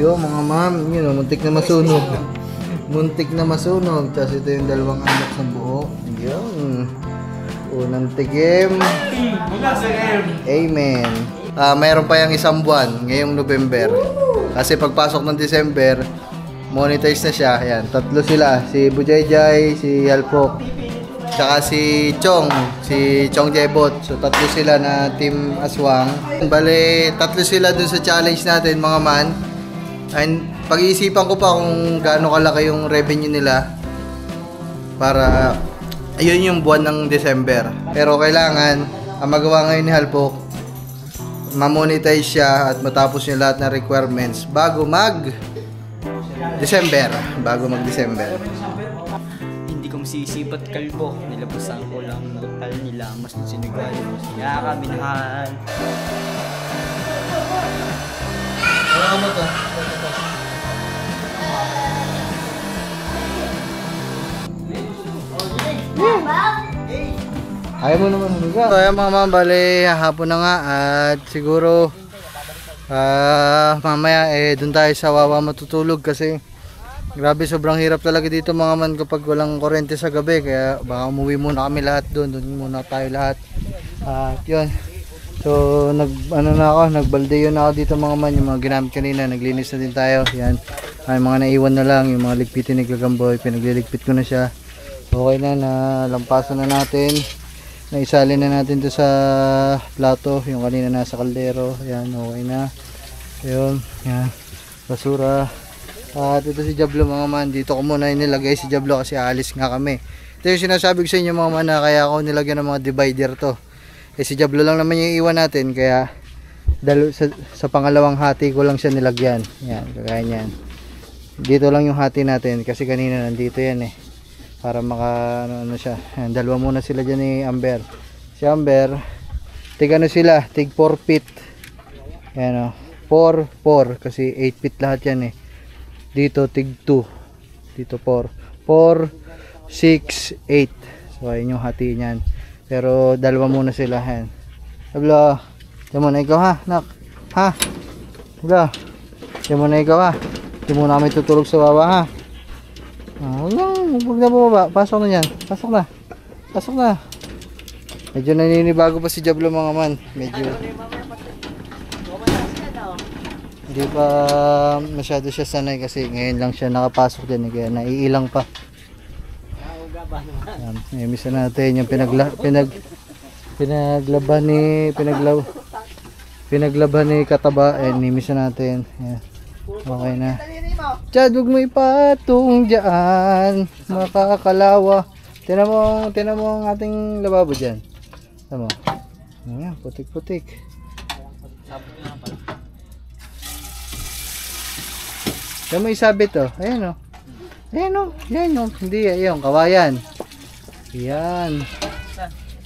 Yo mga ma'am, yun o, muntik na masunog. Muntik na masunog. Tapos ito yung dalawang anak sa buo. Yun. Unang tikim. Amen. Mayroon pa yung isang buwan ngayong November. Kasi pagpasok ng December, monetize na siya. Ayan, tatlo sila. Si Bujayjay, si Halpok, tsaka si Chong Jebot. So tatlo sila na team aswang. Bale, tatlo sila dun sa challenge natin mga man. And pag-iisipan ko pa kung gaano kalaki yung revenue nila para ayun yung buwan ng December. Pero kailangan ang magawa ngayon ni Halpok, ma-monetize siya at matapos yung lahat ng requirements bago mag-December. Hindi ko masisipat kalbo. Nilabasan ko lang notal nila. Mas sinigalo mo siya kami nahal. Ano mo to? Ayaw mo naman humiga. So ayan mga ma'am, bale hapon na nga at siguro mamaya dun tayo sa Wawa matutulog kasi grabe sobrang hirap talaga dito mga man kapag walang kuryente sa gabi, kaya baka umuwi muna kami lahat dun muna tayo lahat. At yun, so nagbalde yun ako dito mga man, yung mga ginamit kanina naglinis na din tayo. Yan, ay mga naiwan na lang, yung mga ligpitin ni Gagamboy, pinagliligpit ko na siya. Okay na, nalampasan na natin. Naisalin na natin to sa plato, yung kanina nasa kaldero. Ayan, okay na. Ayun, yan, basura. At ito si Jablo mga man, dito ko muna inilagay si Jablo kasi aalis nga kami. Ito yung sinasabi ko sa inyo mga man na kaya ako nilagyan ng mga divider to. Si Jablo lang naman yung iwan natin, kaya sa pangalawang hati ko lang siya nilagyan. Yan, kagaya niyan. Dito lang yung hati natin kasi kanina nandito yan para maka ano siya. Ayan, dalawa muna sila dyan ni Amber. Si Amber, tig ano sila, tig 4 feet. Ayan o, 4 kasi 8 feet lahat yan dito tig 2, dito 4 6 8. So ayun yung hati niyan, pero dalawa muna sila. Ayan, Dablo, diyan muna ikaw ha, nak, ha, Dablo, diyan muna ikaw ha, diyan muna kami tutulog sa Wawa ha. Huwag na bumaba. Pasok na yan. Pasok na. Medyo naninibago pa si Jablo mga man. Medyo hindi pa masyado siya sanay kasi ngayon lang siya nakapasok din. Kaya naiilang pa. Misa natin yung pinaglaban ni Kataba. Misa natin. Yan. Okay na. Chad, huwag mo ipatong dyan, makakalawa. Tinan mo ang ating lababo dyan. Tinan mo. Ayan, putik-putik. Tinan mo isabit Ayan Ayan hindi, ayun, kawayan. Ayan.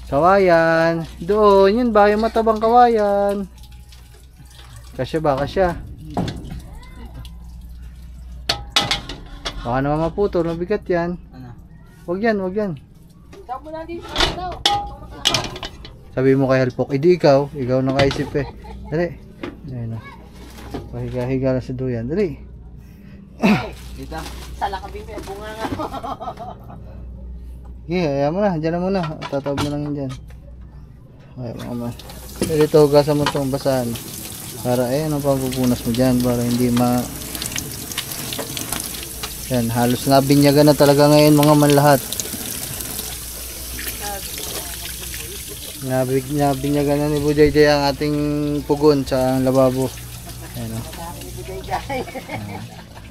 Kawayan. Doon, yun ba yung matabang kawayan? Kasya ba? Kasya. Baka naman maputol, mabigat yan. Huwag yan. Sabi mo kay Halpok, hindi ikaw nakaisip Dali. Ayun pahiga-higa lang sa duyan. Dali. Dito. Sala ka bimbe, bunga nga. Ayan mo na, dyan na muna. Tatawag mo lang yun dyan. Ayan mga man. Dito, hugasan mo itong basahan. Para, ang pagpupunas mo dyan para hindi Yan, halos nabinyagan na talaga ngayon mga man lahat. Nabinyagan na ni Bujayjay ang ating pugon sa lababo. Ayan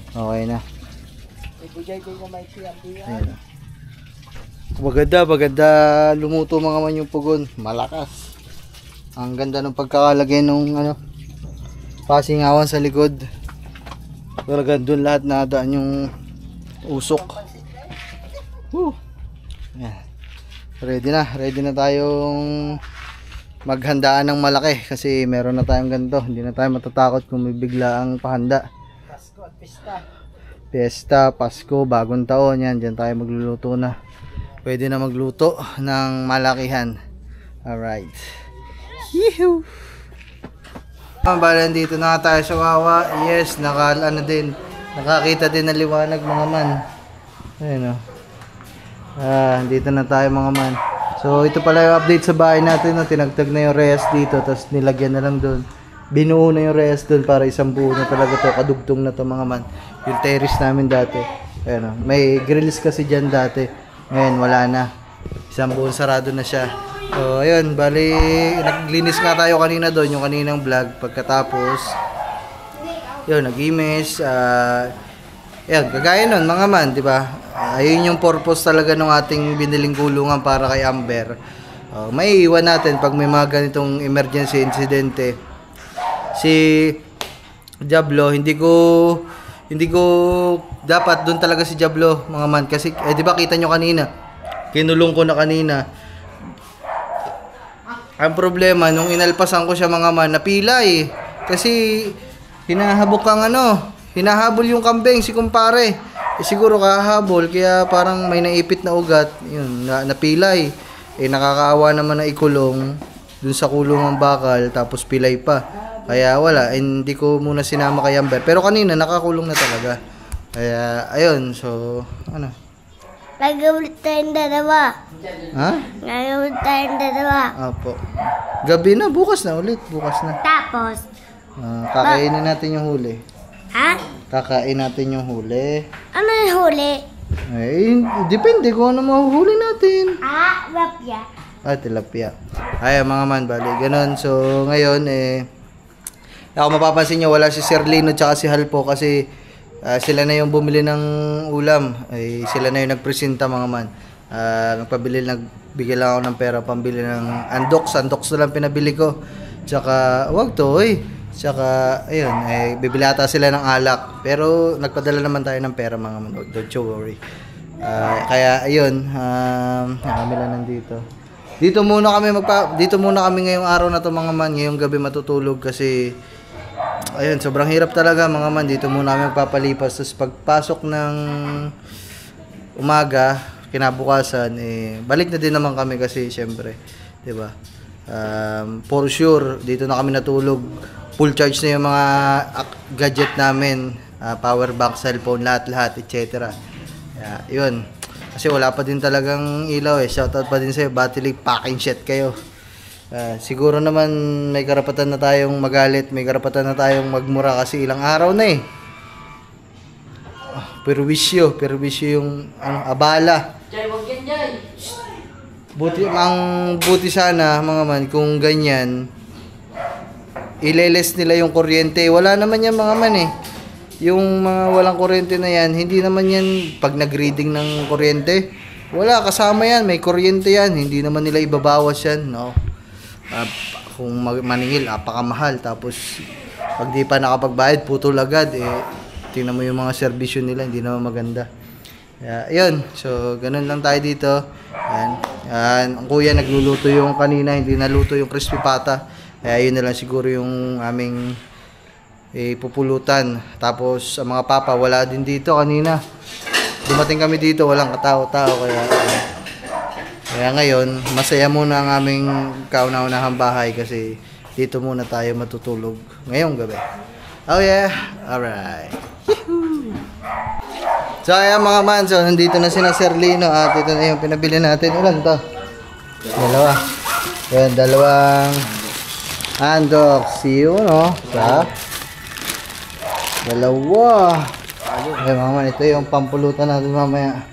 okay na. Ayan Baganda lumuto mga man yung pugon. Malakas. Ang ganda ng pagkakalagay nung pasingawan sa likod. Talaga doon lahat nadaan yung usok. Yan. Ready na tayong maghandaan ng malaki kasi meron na tayong ganito. Hindi na tayo matatakot kung may bigla ang pahanda. Pasko at pista. Pesta, Pasko, bagong taon. Yan, dyan tayo magluluto na. Pwede na magluto ng malakihan. Alright. Yehoo! Bala, dito na tayo sa Wawa. Yes, nakakita din ng liwanag mga man. Ayun o. Dito na tayo mga man. So ito pala yung update sa bahay natin. No? Tinagtag na yung reyes dito, tapos nilagyan na lang doon. Binuo na yung reyes doon para isang buo na talaga to. Kadugtong na to mga man. Yung terrace namin dati. Ayun o. May grills kasi dyan dati. Ngayon wala na. Isang buong sarado na siya. So, ayun, bali, naglinis nga tayo kanina doon, yung kaninang vlog. Pagkatapos, yun, nag-image. Ayun, kagaya nun, mga man, di ba? Ayun yung purpose talaga ng ating biniling kulungan para kay Amber. May iwan natin pag may mga ganitong emergency insidente. Si Diablo, hindi ko dapat doon talaga si Diablo, mga man. Kasi, di ba kita nyo kanina? Kinulong ko na kanina. Ang problema, nung inalpasan ko siya mga man, napila eh. Kasi, hinahabol yung kambing, si kumpare. Siguro kahabol, kaya parang may naipit na ugat. Yun, napila eh. Nakakaawa naman na ikulong dun sa kulungang bakal, tapos pilay pa. Kaya wala, hindi ko muna sinama kay Amber. Pero kanina, nakakulong na talaga. Kaya, ayun, so, Nagawin tayong dalawa. Ha? Nagawin tayong dalawa. Apo. Gabi na, bukas na ulit. Bukas na. Tapos, Kakainin natin yung huli. ha? Kakain natin yung huli. Ano yung huli? Depende kung ano mahuhuli natin. Rapya. Tilapia. Ay, mga man, bali. Ganon. So, ngayon, ako mapapansin nyo, wala si Sir Lino tsaka si Halpo kasi sila na yung bumili ng ulam. Sila na yung nagpresenta mga man. Nagbigay lang ako ng pera pambili ng andoks. Andoks na lang pinabili ko. Tsaka, wag to Tsaka, ayun, bibili ata sila ng alak. Pero, nagpadala naman tayo ng pera mga man. Don't you worry. Kaya, ayun, kami lang nandito. Dito muna kami ngayong araw na to mga man. Ngayong gabi matutulog kasi ayun, sobrang hirap talaga mga man. Dito muna kami magpapalipas. Tapos pagpasok ng umaga, kinabukasan, balik na din naman kami kasi syempre, di ba? For sure, dito na kami natulog. Full charge na yung mga gadget namin. Power bank, cellphone, lahat-lahat, etc. Yun. Kasi wala pa din talagang ilaw Shoutout pa din sa'yo, battery packing shit kayo. Siguro naman may karapatan na tayong magalit, may karapatan na tayong magmura kasi ilang araw na perwisyo yung abala. Jay, wag yan, Jay. Buti sana mga man kung ganyan ileles nila yung kuryente. Wala naman yan mga man yung mga walang kuryente na yan, hindi naman yan pag nag-reading ng kuryente, wala, kasama yan, may kuryente yan, hindi naman nila ibabawas yan, no? Kung maningil, apakamahal, tapos pag di pa nakapagbayad, putol agad, tingnan mo yung mga serbisyo nila, hindi naman maganda. Yun, so ganun lang tayo dito. Ang kuya nagluluto yung kanina, hindi naluto yung crispy pata, kaya yun na lang siguro yung aming pupulutan. Tapos ang mga papa wala din dito kanina. Dumating kami dito, walang katao-tao, kaya ngayon masaya muna ang aming kauna-unahang bahay kasi dito muna tayo matutulog ngayong gabi. Oh yeah, alright. So ayan mga man, so nandito na sina Sir Lino at ito na yung pinabili natin. Ilan to? Dalawa. Yan, dalawang andoks. See you, no? Dalawa. Ayan mga man, ito yung pampulutan natin mamaya.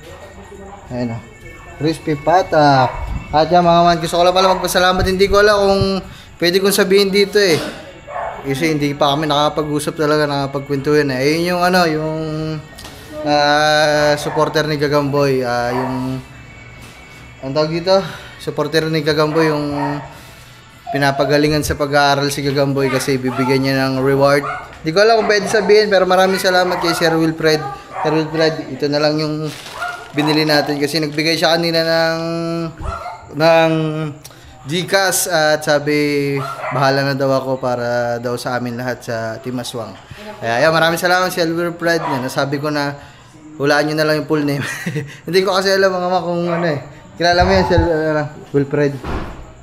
Ayan o. Crispy patak. At yan mga man, gusto ko lang pala magpasalamat. Hindi ko alam kung pwede kong sabihin dito kasi hindi pa kami nakapag-usap talaga, nakapagkwentuhan Ayun yung yung supporter ni Gagamboy. Ang tawag dito? Supporter ni Gagamboy, yung pinapagalingan sa pag-aaral si Gagamboy kasi bibigyan niya ng reward. Hindi ko alam kung pwede sabihin, pero maraming salamat kay Sir Wilfred. Sir Wilfred, ito na lang yung binili natin kasi nagbigay siya kanina ng Gcash at sabi bahala na daw ako para daw sa amin lahat sa Team Aswang. Kaya maraming salamat Sir Wilfred. Nasabi ko na hulaan nyo na lang yung full name. Hindi ko kasi alam mga kung kilala mo yan Sir Wilfred.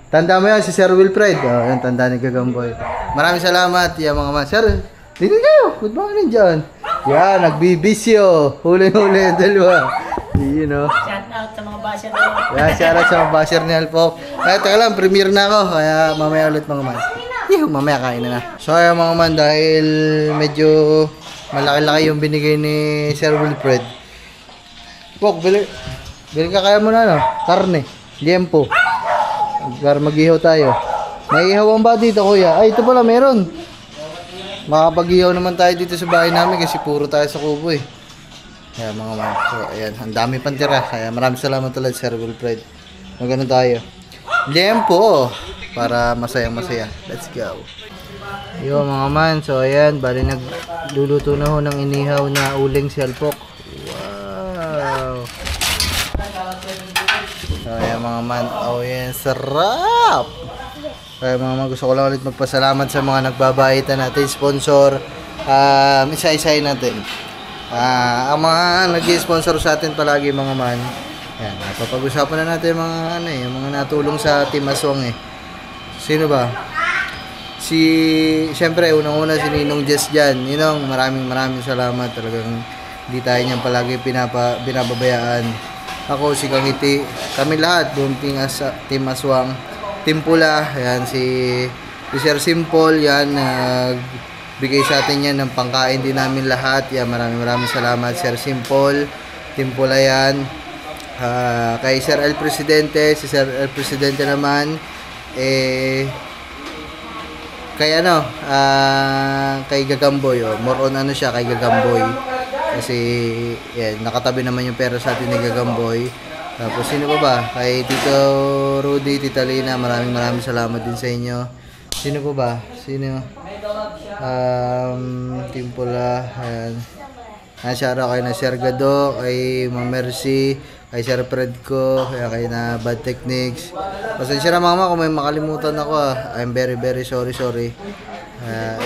Tanda mo yan si Sir Wilfred. Yan, tanda ni Gagamboy. Maraming salamat. Yan mga man. Sir, dito kayo. Good morning dyan. Yan, nagbibisyo. Huli-huli yung dalawa. You know. Shout out sa mga basher na yun. Yan, shout out sa mga basher ni Alpok. Ay, teka lang, premiere na ako. Kaya mamaya ulit mga man. Mamaya kain na. So, ayan mga man, dahil medyo malaki-laki yung binigay ni Sir Wilfred. Pok, bili ka kaya muna, no? Karne, liempo. Para mag-ihaw tayo. May ihaw ang ba dito, kuya? Ay, ito pala, meron. Makapag-ihaw naman tayo dito sa bahay namin kasi puro tayo sa kubo eh. Kaya mga man. So, ayan. Ang dami pang tira. Kaya maraming salamat ulit, Sir Wilfred. Magano tayo. Liempo. Para masayang-masaya. Let's go. Yo mga man. So, ayan. Bali nagluluto na ho ng inihaw na uling si Alpok. Wow. So, ayan mga man. Oh, yan. Sarap. Kaya mga man, gusto ko lang ulit magpasalamat sa mga nagbabaitan natin. Sponsor. Isa-isahin natin. Ang mga nag-sponsor sa atin palagi mga man. Yan, papag-usapan na natin mga yung mga natulong sa Team Aswang eh. Sino ba? Siyempre unang-una si Ninong Jess diyan. Ninong, maraming salamat talagang hindi tayo niyan palagi binababayaan. Ako si Kangiti, kami lahat buong Team Aswang, Team Pula, yan si Sir Simple, yan bigay sa atin yan ng pangkain din namin lahat. Yan, maraming salamat Sir Simple, Team Pula yan. Kay Sir El Presidente, si Sir El Presidente naman kay kay Gagamboy, more on siya kay Gagamboy kasi yan, nakatabi naman yung pera sa atin ni Gagamboy. Tapos sino pa ba? Kay Tito Rudy, Tita Lina, maraming salamat din sa inyo. Sino pa ba? Sino? Team Pula, ayan. Shoutout kay na Sir Gado, kay Ma'am Mercy, kay Sir Fredco, kay na Bad Techniques. Pasensya na mama kung may makalimutan ako I'm very sorry.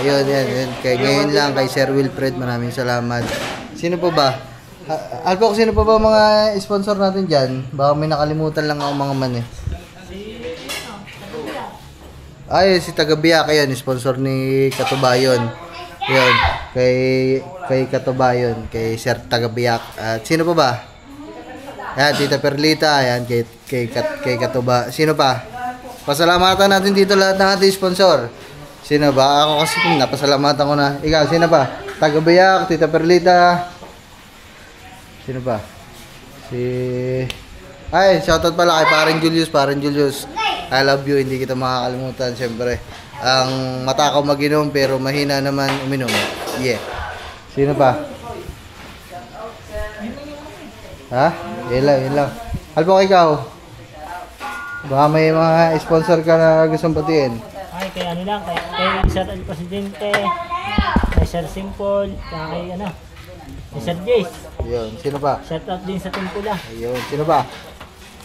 Yun. Kay ngayon lang kay Sir Wilfred, maraming salamat. Sino pa ba? Alpok, sino pa ba mga sponsor natin dyan? Baka may nakalimutan lang ako mga man eh. Ay, si Tagabiyak, yun, sponsor ni Katubayon. Yun, kay Katubayon, kay Sir Tagabiyak. At sino pa ba? Ayan, Tita Perlita, ayan, kay Katuba. Sino pa? Pasalamatan natin dito lahat ng ating sponsor. Sino ba? Ako kasi napasalamatan ko na. Ikaw, sino pa? Tagabiyak, Tita Perlita. Sino pa? Ay, shoutout pala kay Parang Julius. I love you, hindi kita makakalimutan, syempre. Ang matakaw mag-inom pero mahina naman uminom. Yeah. Sino pa? Ha? Yun lang. Alpok, ikaw? Baka may mga sponsor ka na gustong batiin. Ay, kay Sir El Presidente, kay Sir Simple, kay Sir Jace. Yun, sino pa? Shout out din sa Timpula. Ayun, sino pa?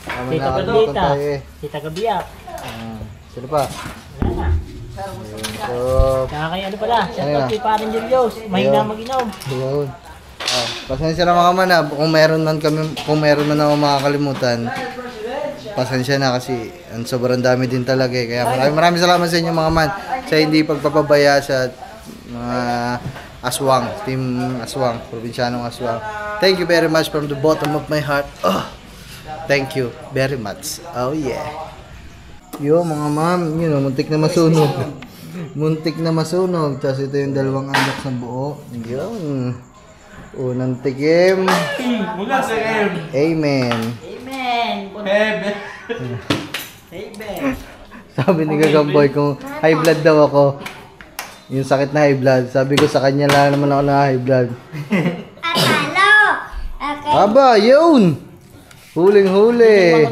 Tita Perlita, Tita Gabiyak. Sino pa? Wala na. Ayun, so... Kaya kay pala, shout out kay Parang Julius, mahina mag-inom. Ayun. Pasensya na mga man kung meron man ako makakalimutan. Pasensya na kasi sobrang dami din talaga eh. Kaya maraming salamat sa inyo mga man sa hindi pagpapabaya sa mga Aswang, Team Aswang, Provincianong Aswang. Thank you very much from the bottom of my heart. Thank you very much. Oh yeah. Yo mga ma'am, muntik na masunog. Muntik na masunog. Tapos ito yung dalawang anak sa buo. Yun. Unang tikim. Mula sa M. Amen. Amen. Sabi ni Gagamboy kung high blood daw ako. Yung sakit na high blood. Sabi ko sa kanya lang naman ako na high blood. Aba, yun! Huling-huli.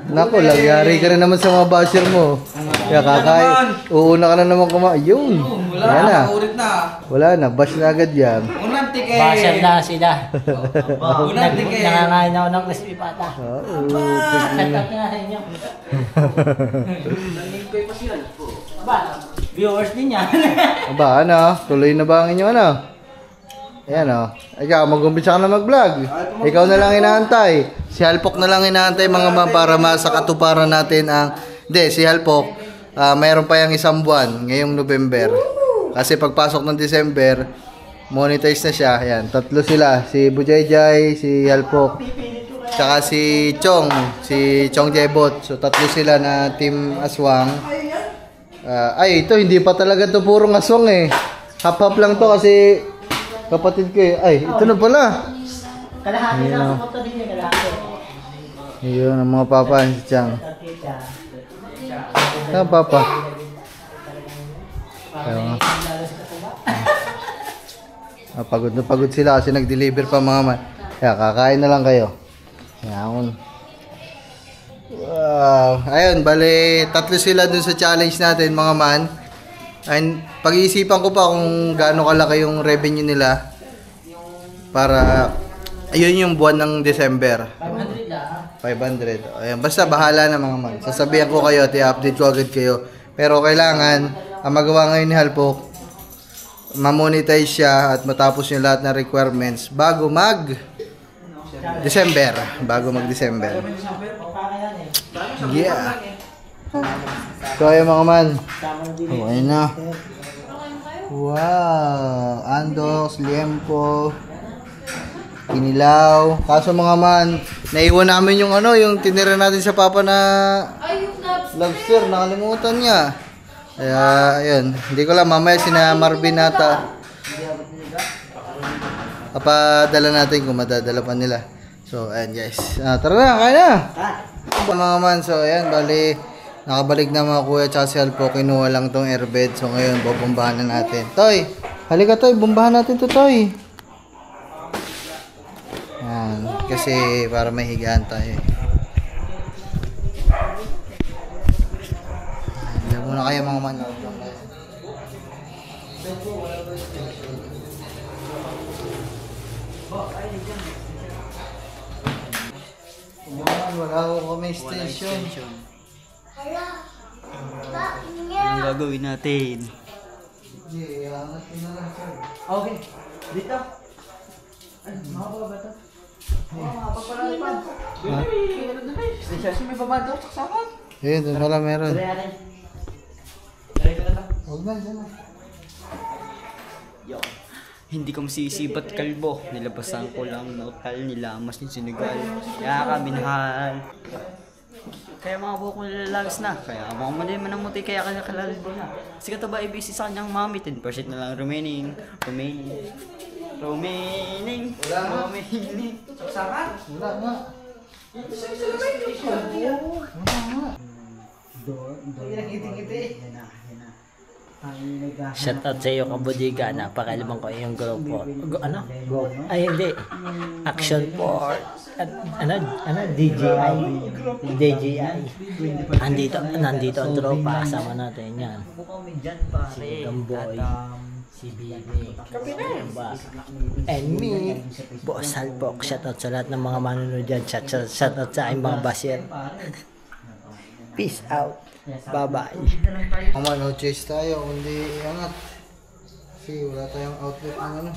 Nako, lagyari ka na naman sa mga basher mo. Kaya uuna ka na naman kumain. Yun. Wala na. Bash na agad yan. Basher na sila. Nangangain ako ng crispy pata. Shout out na inyo. Viewers din yan. Aba, tuloy na ba ang inyo Ayan Ikaw, mag-umpisa ka na mag-vlog. Ikaw na lang inaantay. Si Halpok na lang inaantay mga ma'am para sa katuparan natin ang... Hindi, si Halpok. mayroon pa yung isang buwan ngayong November. Kasi pagpasok ng December, monetize na siya. Ayan, tatlo sila. Si Bujayjay, si Halpok, tsaka si Chong Jebot. So tatlo sila na team aswang. Ay, ito hindi pa talaga to purong aswang eh. Hap-hap lang to kasi kapatid ko eh. Ay, ito na pala. Kalahati na ako din niya, kalahati. Ayun, ang mga papa, si Chang. Saan papa? Ayun. Pagod na pagod sila kasi nag-deliver pa mga man. Kaya kakain na lang kayo. Ayun. Wow. Ayun, bali, tatlo sila dun sa challenge natin mga man. And pag-iisipan ko pa kung gaano kalaki yung revenue nila. Para, ayun yung buwan ng December. 500. Ayan, basta bahala na mga man. Sasabihan ko kayo at i-update ko agad kayo. Pero kailangan, ang magawa ngayon ni Halpok, ma-monetize siya at matapos yung lahat ng requirements bago mag-December. Yeah. So ayun mga man. Okay na. Wow. Andox, Liempo, Kinilaw. Kaso mga man, naiwan namin yung yung tinira natin sa papa na lobster. Nakalimutan niya. Kaya, ayun. Hindi ko lang, mamaya sina Marvin nata. Papadala natin kung madadala pa nila. So, ayun guys. Tara na, kaya na! Mga man, so ayan, bali, nakabalik na mga kuya tsaka si Halpok. Kinuha lang tong airbed. So, ngayon, bubombahan na natin. Toy! Halika, Toy. Bombahan natin to, Toy. Yan. Kasi, para may higaan tayo. Ayan muna kayo mga man. Wala ako kami station. Anong gagawin natin? Hindi, angat ko na lang sir. Okay. Dito. Ay, makapala ba ito? Station may babado. Saksakan. Ayun, doon pala meron. Huwag na, dyan na. Yo. Hindi ko masisipat kalbo. Nilabasan ko lang nautal nila. Mas yung sinigal. Kaya kami nahal. Kaya mga buhok ko nilalagos na. Kaya mga mali man ang muti. Kaya kalalibo na. Kasi ka ba ibisi sa kanyang mami. 10% na lang remaining. Saksakan? Wala nga. Shout out sa iyo Kabudiga, napakalimang ko yung grupo. Ay hindi. Action for DJI. Nandito ang tropa, kasama natin yan. Si Gamboy, si Bibi, and me, Boss Halpok. Shout out sa lahat ng mga manunod dyan. Shout out sa aking mga basir. Peace out. Bye-bye. Ama, no chase tayo, kundi iangat. Kasi wala tayong outlet ng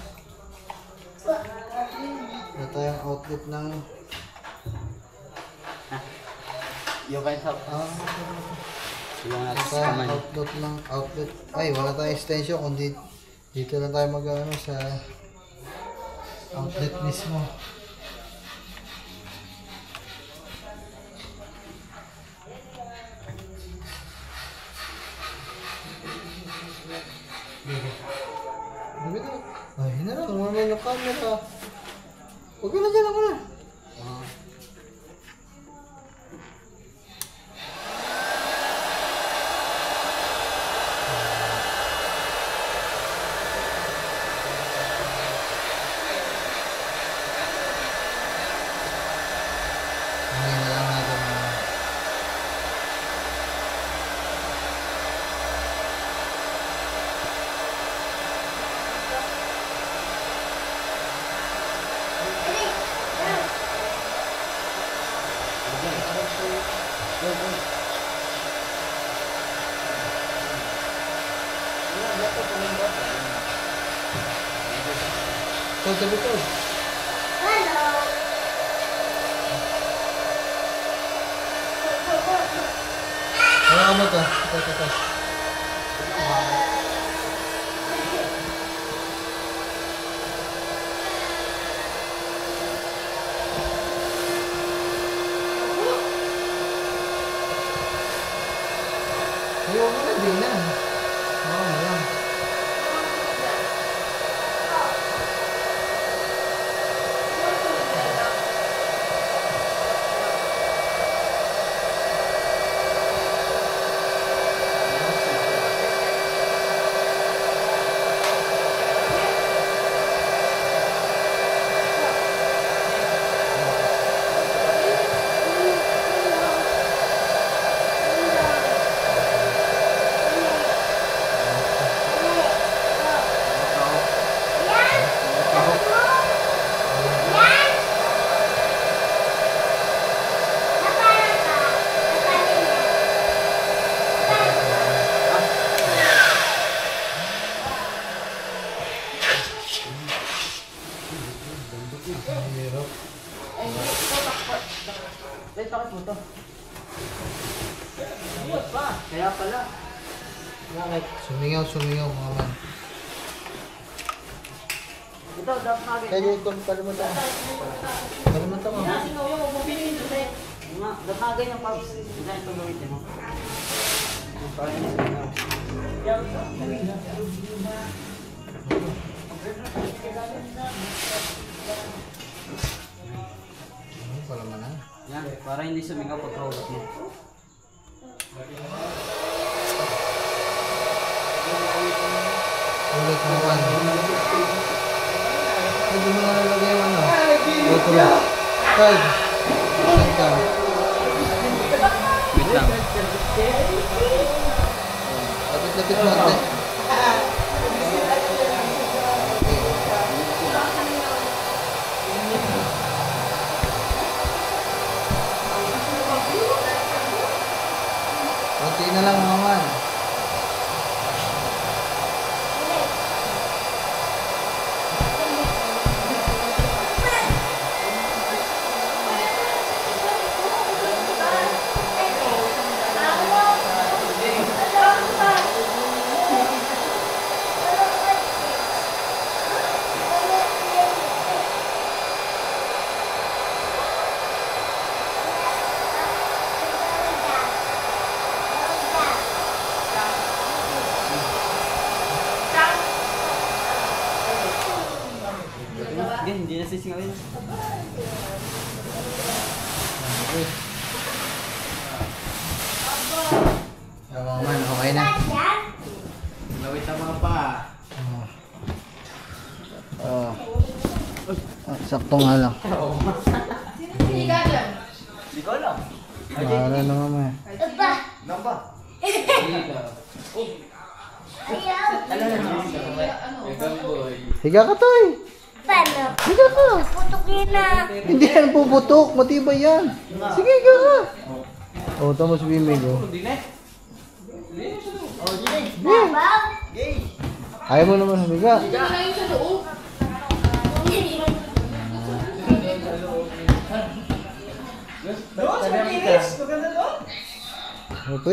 Wala tayong outlet ng You can help. Yung Wala tayong outlet. Ay, wala tayong extension, kundi dito lang tayo sa outlet mismo. Ay, hinarang mo naman yung camera. Huwag ka na dyan ako na. Ngayon na lang natin. Sabi ko. Hello. Baka mo to. Ito. Ayaw mo na din na. Oo na lang. Kaya pala. Bakit? Sumingaw mga man. Ito, dapat nagin. Kaya ito, kalimutan mo. Kalimutan mo. Dapat nagin yung pubs. Hindi ito gamitin mo. Parang hindi sumingaw. Wala man na. Yan, para hindi sumingaw pag robot mo. Ulit mo man. Hindi mo na nalagay yung ano. Ito lang. Tag. Saan ka? Wait lang. Lapit-lapit mo ate. Konti na lang mga man. Hindi na sisingawin. Mga man, okay na. Lawit ang mga pa. Sakto nga lang. Hindi ko alam. Wala na mama. Namba. Higa ka to eh. Paano? Higa ka. Putukin na. Hindi yan puputok. Matibay yan. Sige, higa ka. Oh, tama si Bimig oh. Babaw. Ayaw mo naman humiga. Okay.